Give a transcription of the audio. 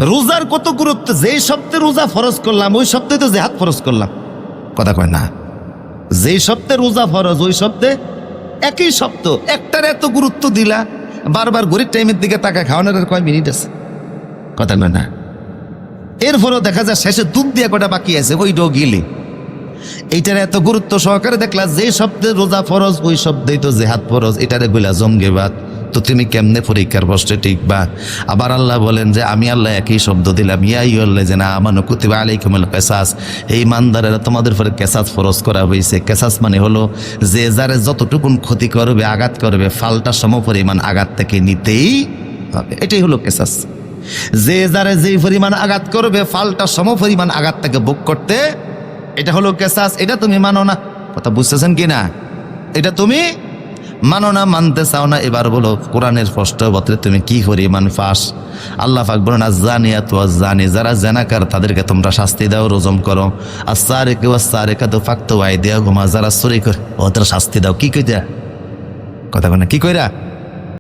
রোজার কত গুরুত্ব, যেই সপ্তাহে রোজা ফরজ করলাম ওই সপ্তাহে তো জিহাদ ফরজ করলাম, কথা কয় না। যেই সপ্তাহে রোজা ফরজ ওই সপ্তাহে একই সপ্তাহ, একটার এত গুরুত্ব দিলা, বারবার ঘড়ির টাইমের দিকে টাকা খাওয়ানোর আর কয় মিনিট আছে, কথা কয় না। এরপরেও দেখা যায় শেষে দুধ দিয়া কটা বাকি আছে, ওইটাও গিলি। এইটার এত গুরুত্ব সহকারে দেখলা যে সপ্তাহে রোজা ফরজ ওই সপ্তাহে তো জিহাদ ফরজ, এটারে বইলা জঙ্গিবাদ। তো তুমি কেমনে পরীক্ষার প্রশ্নে টিকবা? আবার আল্লাহ বলেন যে আমি আল্লাহ একই শব্দ দিলাম, ইয়া আইয়ুহাল্লাযিনা আমানু কুতিবা আলাইকুমুল কিসাস, এই ইমানদারেরা তোমাদের উপরে কিসাস ফরজ করা হয়েছে। কিসাস মানে হলো যে যারে যতটুকুন ক্ষতি করবে, আঘাত করবে, ফালটা সমপরিমাণ আঘাত থেকে নিতেই হবে, এটাই হলো কিসাস। যে যারে যেই পরিমাণ আঘাত করবে ফালটা সমপরিমাণ আঘাত থেকে ভোগ করতে, এটা হলো কিসাস। এটা তুমি মানো না, কথা বুঝতেছেন কি না? এটা তুমি মানো না, মানতে চাও না। এবার বলো কোরআনের স্পষ্ট বলে তুমি কি পরিমাণ ফাঁস। আল্লাহ পাক বলেন আয-যানিয়াতু ওয়াজ-যানি, যারা জানাকার তাদেরকে তোমরা শাস্তি দাও, রজম করো। আস-সারিকু ওয়াস-সারিকাতু ফাকতু আইদিয়াহুমা, যারা চুরি করে ওদের শাস্তি দাও। কি কইরা কথা বলে, কি কইরা?